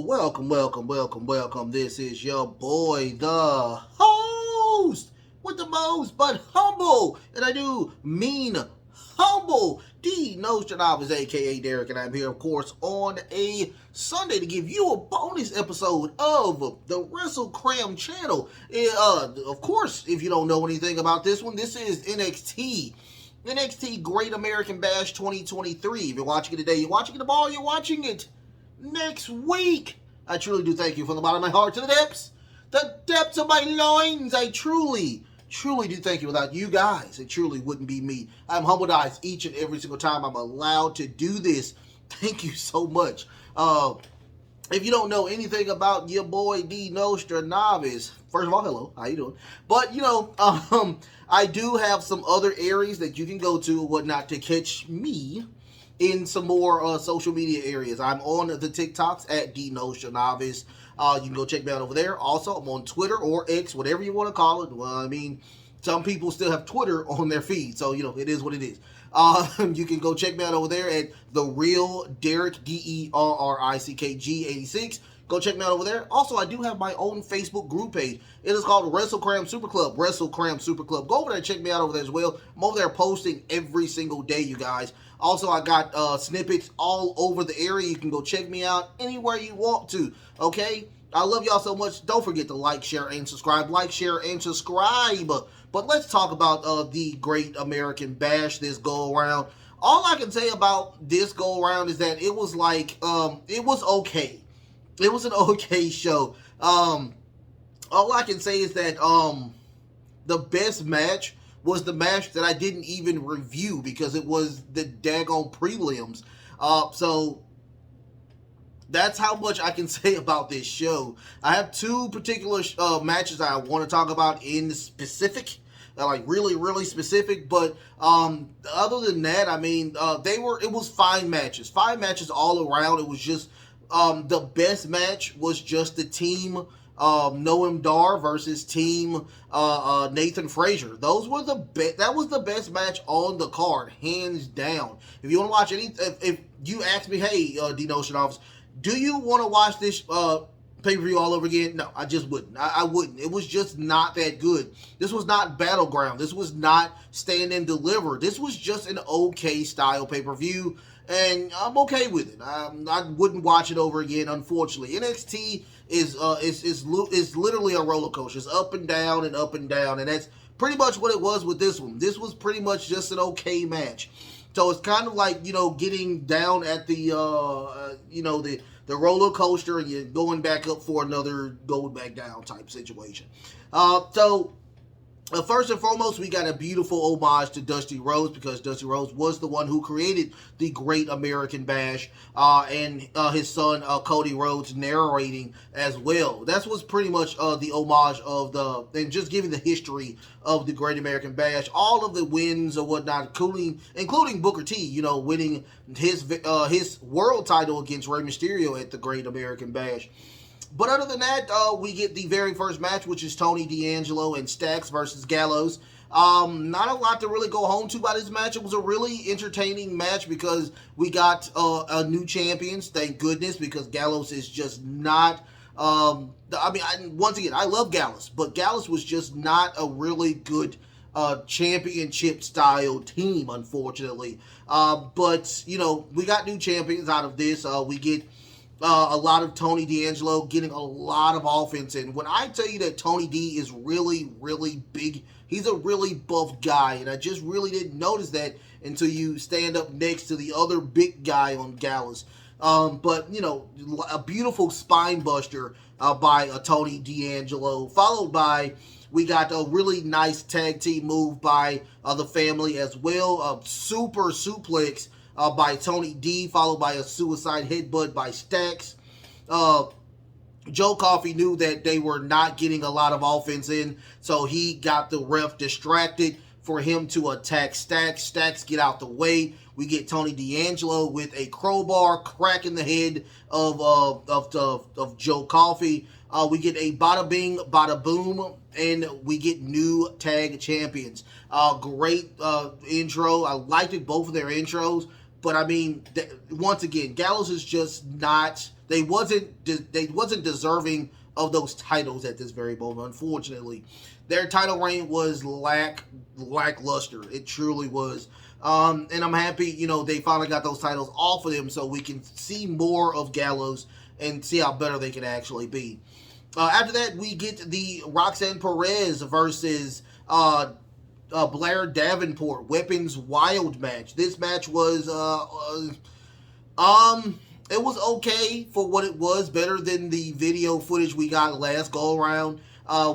Welcome. This is your boy, the host with the most, but humble, and I do mean humble, D Nostradamus, aka Derek, and I'm here, of course, on a Sunday to give you a bonus episode of the Wrestle Cram channel. Of course, if you don't know anything about this one, this is NXT Great American Bash 2023. If you're watching it today, you're watching it tomorrow, you're watching it next week. I truly do thank you from the bottom of my heart to the depths of my loins. I truly do thank you. Without you guys, it truly wouldn't be me. I'm humbled eyes each and every single time I'm allowed to do this. Thank you so much. If you don't know anything about your boy D Nostradamus, first of all, hello, how you doing? But I do have some other areas that you can go to and whatnot to catch me in some more social media areas. I'm on the TikToks at D Nostradamus. You can go check me out over there. Also, I'm on Twitter or X, whatever you want to call it. Well, I mean, some people still have Twitter on their feed, so it is what it is. You can go check me out over there at The Real Derek, DERRICKG86. Go check me out over there. Also, I do have my own Facebook group page. It is called Wrestle Cram Super Club. Wrestle Cram Super Club. Go over there and check me out over there as well. I'm over there posting every single day, you guys. Also, I got snippets all over the area. You can go check me out anywhere you want to. Okay? I love y'all so much. Don't forget to like, share, and subscribe. Like, share, and subscribe. But let's talk about the Great American Bash this go-around. All I can say about this go-around is that it was like, it was okay. It was an okay show. All I can say is that the best match was the match that I didn't even review because it was the daggone prelims. So that's how much I can say about this show. I have two particular matches I want to talk about in specific, like really specific. But other than that, I mean, it was fine matches all around. It was just the best match was just the team Noam Dar versus team Nathan Frazier. That was the best match on the card, hands down. If you want to watch if you ask me, hey, D Nostradamus, do you want to watch this pay-per-view all over again? No, I just wouldn't. I wouldn't. It was just not that good. This was not Battleground. This was not Stand and Deliver. This was just an okay style pay-per-view, and I'm okay with it. I wouldn't watch it over again, unfortunately. NXT is literally a roller coaster. It's up and down, and that's pretty much what it was with this one. This was pretty much just an okay match. So it's kind of like, getting down at the roller coaster and you're going back up for another going back down type situation. First and foremost, we got a beautiful homage to Dusty Rhodes because Dusty Rhodes was the one who created the Great American Bash, and his son Cody Rhodes narrating as well. That was pretty much the homage and just giving the history of the Great American Bash, all of the wins or whatnot, including Booker T, winning his world title against Rey Mysterio at the Great American Bash. But other than that, we get the very first match, which is Tony D'Angelo and Stacks versus Gallows. Not a lot to really go home to by this match. It was a really entertaining match because we got new champions, thank goodness, because Gallows is just not... once again, I love Gallows, but Gallows was just not a really good championship-style team, unfortunately. But we got new champions out of this. We get... a lot of Tony D'Angelo getting a lot of offense in. When I tell you that Tony D is really, really big, he's a really buff guy, and I just really didn't notice that until you stand up next to the other big guy on Gallows. But, a beautiful spine buster by Tony D'Angelo, followed by, we got a really nice tag team move by the family as well, a super suplex by Tony D, followed by a suicide headbutt by Stacks. Joe Coffey knew that they were not getting a lot of offense in, so he got the ref distracted for him to attack Stacks. Stacks get out the way. We get Tony D'Angelo with a crowbar cracking the head of Joe Coffey. We get a bada bing, bada boom, and we get new tag champions. Great intro. I liked it, both of their intros. But I mean, once again, Gallows is just not. They wasn't deserving of those titles at this very moment. Unfortunately, their title reign was lackluster. It truly was. And I'm happy, they finally got those titles off of them, so we can see more of Gallows and see how better they can actually be. After that, we get the Roxanne Perez versus Blair Davenport Weapons Wild match. This match was it was okay for what it was, better than the video footage we got last go around.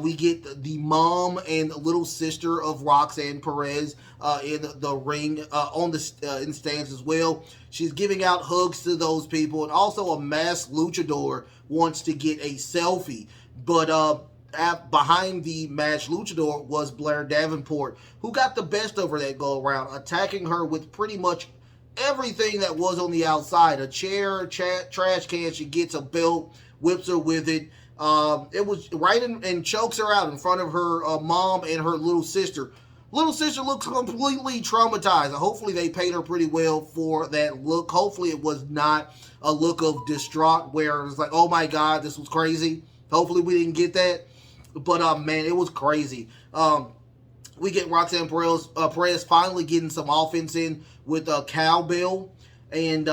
We get the mom and little sister of Roxanne Perez in the ring, in the stands as well. She's giving out hugs to those people, and also a masked luchador wants to get a selfie. But behind the match luchador was Blair Davenport, who got the best of her that go around, attacking her with pretty much everything that was on the outside. A chair, trash can, she gets a belt, whips her with it. It was right and chokes her out in front of her mom and her little sister. Little sister looks completely traumatized. Hopefully they paid her pretty well for that look. Hopefully it was not a look of distraught where it's like, oh my God, this was crazy. Hopefully we didn't get that. But man, it was crazy. We get Roxanne Perez finally getting some offense in with a cowbell, and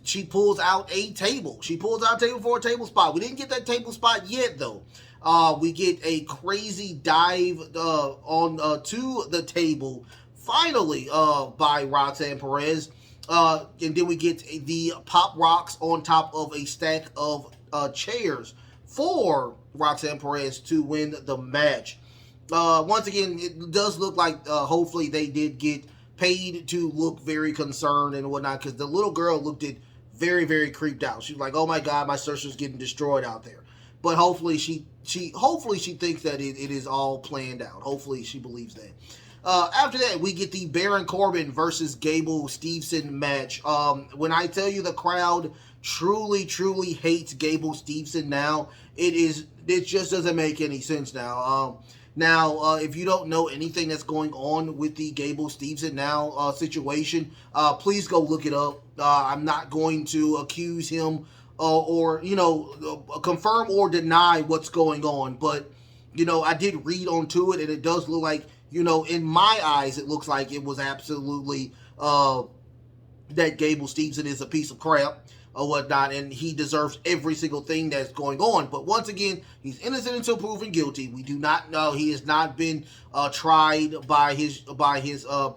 she pulls out a table. She pulls out a table for a table spot. We didn't get that table spot yet, though. We get a crazy dive on to the table, finally, by Roxanne Perez. And then we get the pop rocks on top of a stack of chairs for Roxanne Perez to win the match. Once again, it does look like hopefully they did get paid to look very concerned and whatnot, because the little girl looked very, very creeped out. She was like, oh my God, my sister's getting destroyed out there. But hopefully she thinks that it is all planned out. Hopefully she believes that. After that, we get the Baron Corbin versus Gable Stevenson match. When I tell you the crowd truly, truly hates Gable Stevenson now, it just doesn't make any sense now. Now, if you don't know anything that's going on with the Gable Stevenson now situation, please go look it up. I'm not going to accuse him or confirm or deny what's going on, but I did read onto it, and it does look like, in my eyes, it looks like it was absolutely that Gable Stevenson is a piece of crap or whatnot, and he deserves every single thing that's going on. But once again, he's innocent until proven guilty. We do not know. He has not been tried by his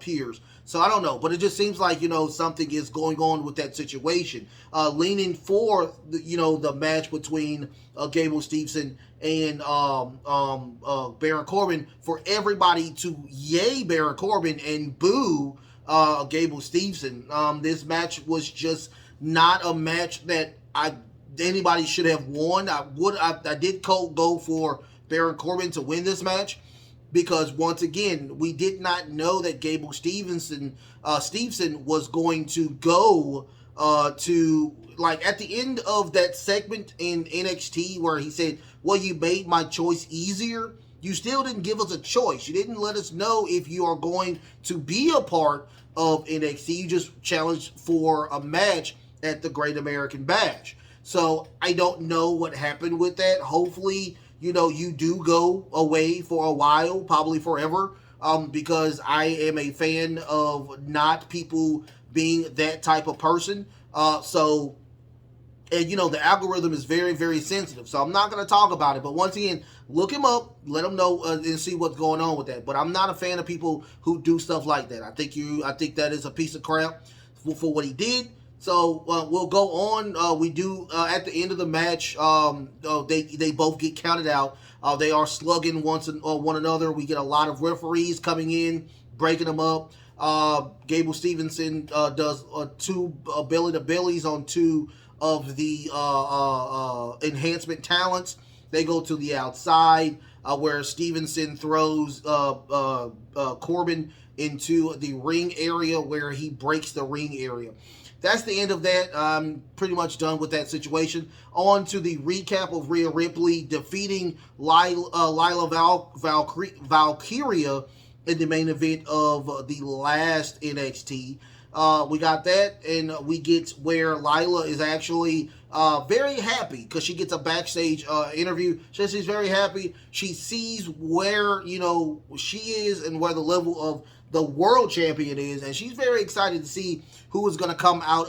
peers. So I don't know, but it just seems like, something is going on with that situation. Leaning for, the match between Gable Stevenson and Baron Corbin, for everybody to yay Baron Corbin and boo Gable Stevenson. This match was just not a match that anybody should have won. I did go for Baron Corbin to win this match, because once again, we did not know that Gable Stevenson was going to go to, like, at the end of that segment in NXT where he said, well, you made my choice easier. You still didn't give us a choice. You didn't let us know if you are going to be a part of NXT. You just challenged for a match at the Great American Bash. So I don't know what happened with that. Hopefully, you do go away for a while, probably forever, because I am a fan of not people being that type of person. And the algorithm is very, very sensitive, so I'm not going to talk about it. But once again, look him up, let him know, and see what's going on with that. But I'm not a fan of people who do stuff like that. I think that is a piece of crap for what he did. So we'll go on. We do at the end of the match. They both get counted out. They are slugging one another. We get a lot of referees coming in, breaking them up. Gable Stevenson does two belly to bellies on two of the enhancement talents. They go to the outside where Stevenson throws Corbin into the ring area, where he breaks the ring area. That's the end of that. I'm pretty much done with that situation. On to the recap of Rhea Ripley defeating Lila Valkyria in the main event of the last NXT. We got that, and we get where Lila is actually very happy because she gets a backstage interview. She's very happy. She sees where she is and where the level of the world champion is, and she's very excited to see who is going to come out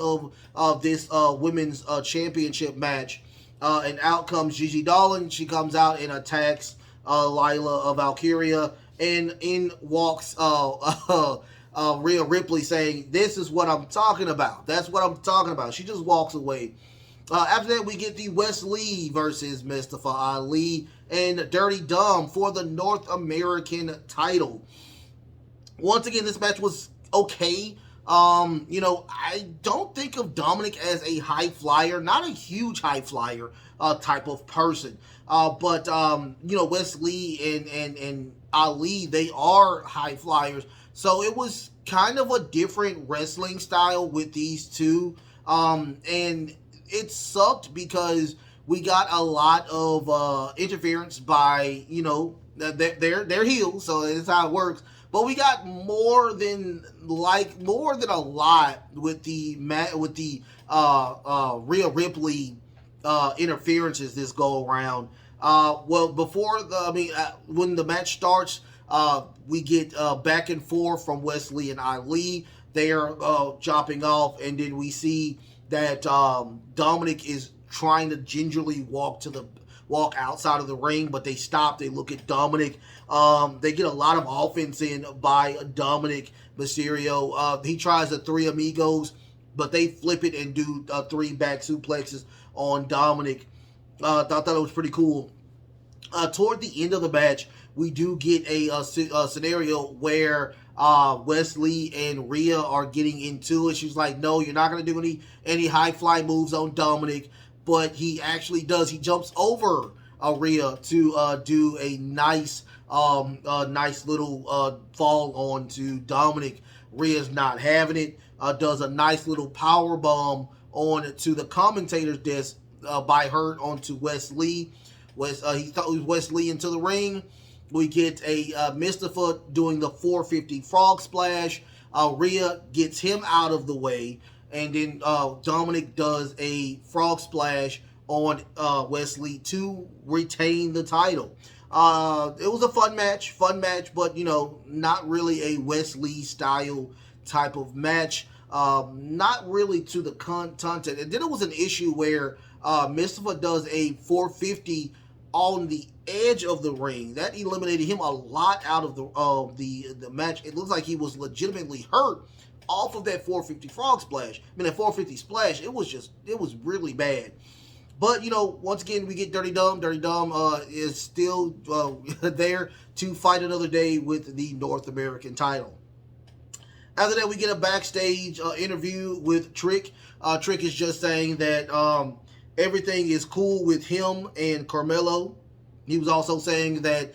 of this women's championship match. And out comes Gigi Dolan. She comes out and attacks Lila of Valkyria, and in walks Rhea Ripley saying, "This is what I'm talking about. That's what I'm talking about." She just walks away. After that, we get the Wes Lee versus Mustafa Ali and Dirty Dom for the North American title. Once again, this match was okay. I don't think of Dominic as a high flyer, not a huge high flyer type of person. But Wes Lee and Ali, they are high flyers. So it was kind of a different wrestling style with these two. And it sucked because we got a lot of interference by, their heels. So that's how it works. But we got more than a lot with the Rhea Ripley interferences this go around. When the match starts, we get back and forth from Wes Lee and Ali. They are chopping off, and then we see that Dominic is trying to gingerly walk outside of the ring, but they stop. They look at Dominic. They get a lot of offense in by Dominic Mysterio. He tries the Three Amigos, but they flip it and do 3 back suplexes on Dominic. I thought it was pretty cool. Toward the end of the match, we do get a scenario where Wes Lee and Rhea are getting into it. She's like, "No, you're not going to do any high fly moves on Dominic." But he actually does. He jumps over Rhea to do a nice little fall onto Dominic. Rhea's not having it. Does a nice little power bomb on to the commentator's desk by her onto Wes Lee. He thought Wes Lee into the ring. We get a Mustafa doing the 450 frog splash. Rhea gets him out of the way. And then Dominic does a frog splash on Wes Lee to retain the title. It was a fun match, but not really a Wes Lee style type of match. Not really to the content. And then it was an issue where Mustafa does a 450 on the edge of the ring. That eliminated him a lot out of the match. It looks like he was legitimately hurt off of that 450 frog splash. That 450 splash, it was really bad. But, once again, we get Dirty Dom. Dirty Dom is still there to fight another day with the North American title. After that, we get a backstage interview with Trick. Trick is just saying that everything is cool with him and Carmelo. He was also saying that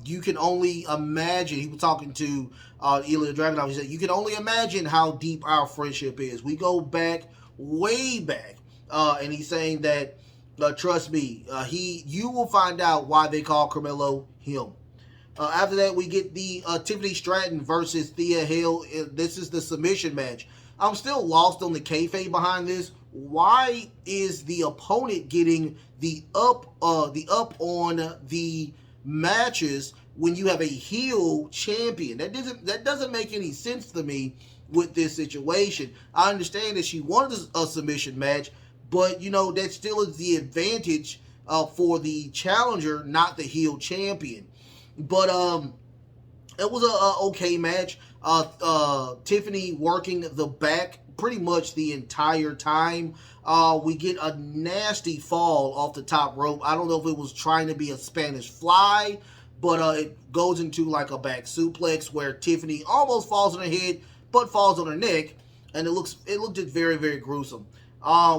you can only imagine, he was talking to Ilya Dragunov, he said, "You can only imagine how deep our friendship is. We go back, way back." And he's saying that, trust me, you will find out why they call Carmelo him. After that, we get the Tiffany Stratton versus Thea Hale. This is the submission match. I'm still lost on the kayfabe behind this. Why is the opponent getting the up on the matches when you have a heel champion? That doesn't make any sense to me with this situation. I understand that she wanted a submission match, but that still is the advantage for the challenger, not the heel champion. But it was a okay match. Tiffany working the back pretty much the entire time. We get a nasty fall off the top rope. I don't know if it was trying to be a Spanish fly, but it goes into like a back suplex where Tiffany almost falls on her head, but falls on her neck, and it looked very, very gruesome.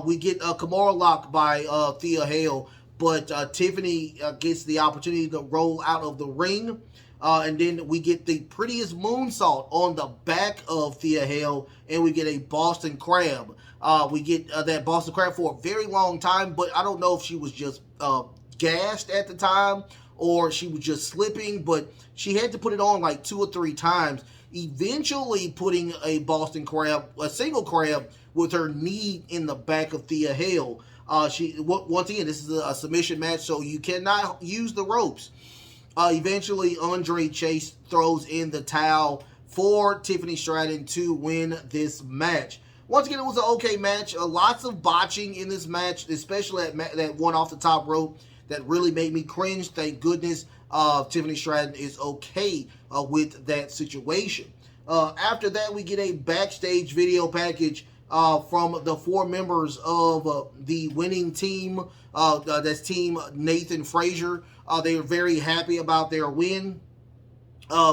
We get a Kimura lock by Thea Hale, but Tiffany gets the opportunity to roll out of the ring. And then we get the prettiest moonsault on the back of Thea Hale, and we get a Boston Crab. We get that Boston Crab for a very long time, but I don't know if she was just gassed at the time or she was just slipping, but she had to put it on like 2 or 3 times. eventually putting a Boston Crab, a single crab, with her knee in the back of Thea Hale. Once again, this is a submission match, so you cannot use the ropes. Eventually, Andre Chase throws in the towel for Tiffany Stratton to win this match. Once again, it was an okay match. Lots of botching in this match, especially that one off the top rope that really made me cringe. Thank goodness Tiffany Stratton is okay with that situation. After that, we get a backstage video package from the 4 members of the winning team. That's Team Nathan Frazier. They are very happy about their win.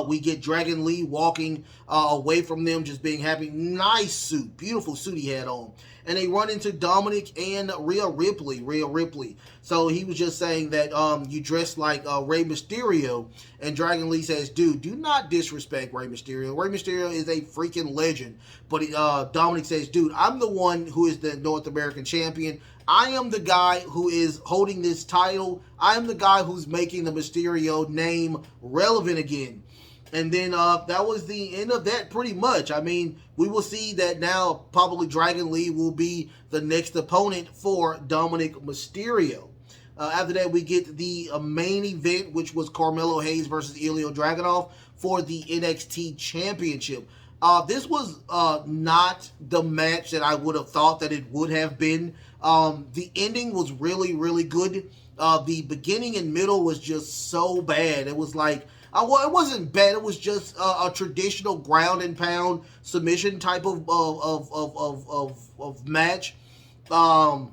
We get Dragon Lee walking away from them, just being happy. Nice suit. Beautiful suit he had on. And they run into Dominic and Rhea Ripley. So he was just saying that you dress like Rey Mysterio. And Dragon Lee says, dude, do not disrespect Rey Mysterio. Rey Mysterio is a freaking legend. But Dominic says, dude, I'm the one who is the North American champion. I am the guy who is holding this title. I am the guy who's making the Mysterio name relevant again. And then that was the end of that pretty much. I mean, we will see that now probably Dragon Lee will be the next opponent for Dominic Mysterio. After that, we get the main event, which was Carmelo Hayes versus Ilya Dragunov for the NXT Championship. This was not the match that I would have thought that it would have been. The ending was really, really good. The beginning and middle was just so bad. It was like, well, it wasn't bad. It was just a traditional ground and pound submission type of match. And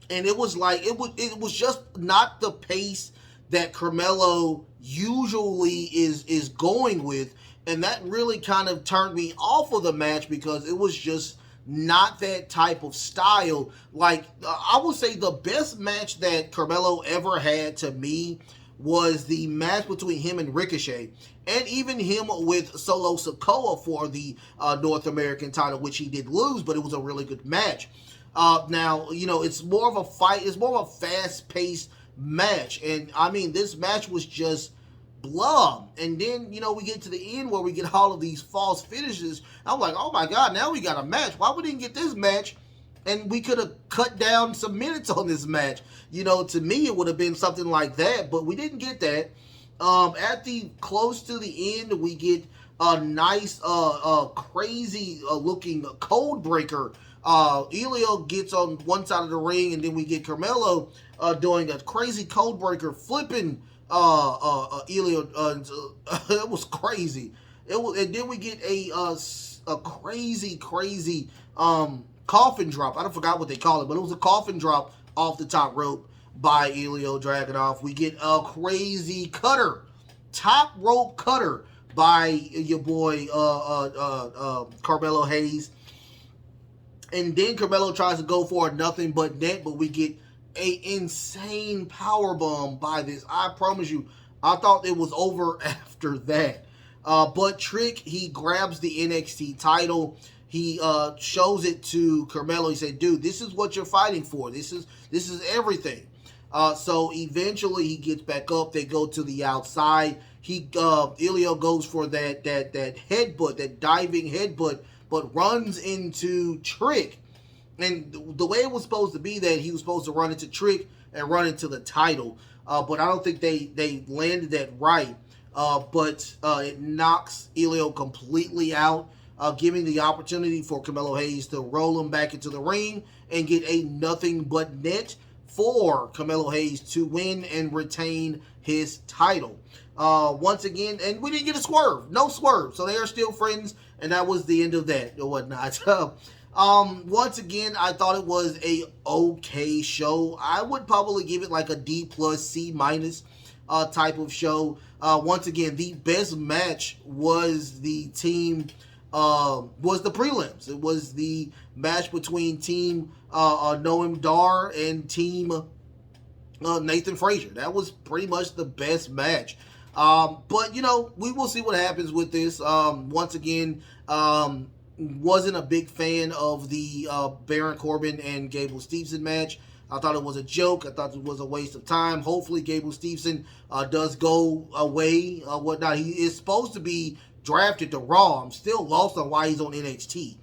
it was like, it was just not the pace that Carmelo usually is going with. And that really kind of turned me off of the match because it was just not that type of style. Like, I would say the best match that Carmelo ever had to me was the match between him and Ricochet, and even him with Solo Sikoa for the North American title, which he did lose, but it was a really good match. Now, you know, it's more of a fight, it's more of a fast-paced match, and I mean, this match was just blah. And then, you know, we get to the end where we get all of these false finishes. I'm like, oh my God, now we got a match. Why we didn't get this match? And we could have cut down some minutes on this match. You know, to me, it would have been something like that, but we didn't get that. At the close to the end, we get a nice, crazy looking code breaker. Elio gets on one side of the ring, and then we get Carmelo doing a crazy code breaker, flipping Elio. It was crazy. It was, and then we get a crazy coffin drop. I forgot what they call it, but it was a coffin drop off the top rope by Ilya Dragunov. We get a crazy cutter, top rope cutter by your boy Carmelo Hayes. And then Carmelo tries to go for a nothing but net, but we get a insane powerbomb by this. I promise you, I thought it was over after that. But Trick, he grabs the NXT title. He shows it to Carmelo. He said, dude, this is what you're fighting for. This is everything. So eventually he gets back up. They go to the outside. Ilya goes for that headbutt, that diving headbutt, but runs into Trick. And the way it was supposed to be that he was supposed to run into Trick and run into the title. But I don't think they landed that right. But it knocks Ilya completely out, giving the opportunity for Carmelo Hayes to roll him back into the ring and get a nothing but net for Carmelo Hayes to win and retain his title. Once again, and we didn't get a swerve. No swerve. So they are still friends, and that was the end of that or whatnot. Once again, I thought it was a okay show. I would probably give it like a D+, C- type of show. Once again, the best match was the prelims. It was the match between Team Noam Dar and Team Nathan Frazier. That was pretty much the best match. But, you know, we will see what happens with this. Once again, wasn't a big fan of the Baron Corbin and Gable Stevenson match. I thought it was a joke. I thought it was a waste of time. Hopefully, Gable Stevenson does go away, whatnot. He is supposed to be drafted to Raw. I'm still lost on why he's on NXT.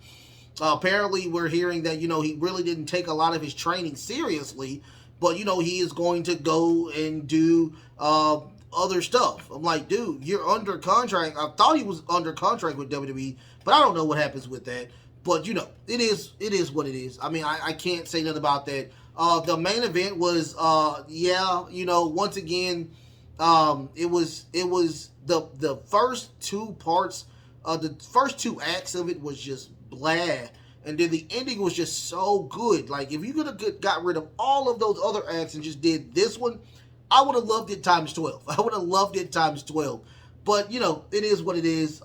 Apparently, we're hearing that, he really didn't take a lot of his training seriously, but, he is going to go and do other stuff. I'm like, dude, you're under contract. I thought he was under contract with WWE, but I don't know what happens with that. But, it is what it is. I mean, I can't say nothing about that. The main event was, once again, it was the first two parts, the first two acts of it was just blah. And then the ending was just so good. Like, if you could have got rid of all of those other acts and just did this one, I would have loved it times 12. I would have loved it times 12. But, it is what it is.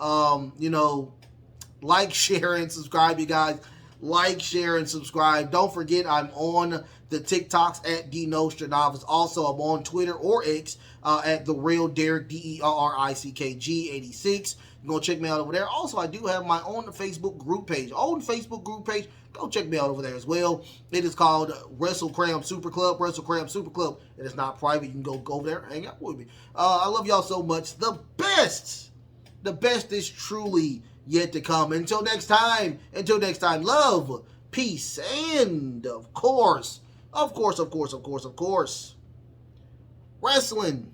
Like, share, and subscribe, you guys. Like, share, and subscribe. Don't forget, I'm on the TikToks at DNostradamus. Also, I'm on Twitter or X at The Real Derek, DERRICKG86. You're going to check me out over there. Also, I do have my own Facebook group page. Go check me out over there as well. It is called WrestleCram Super Club. WrestleCram Super Club. It is not private. You can go over there and hang out with me. I love y'all so much. The best is truly yet to come. Until next time, love, peace, and of course, wrestling.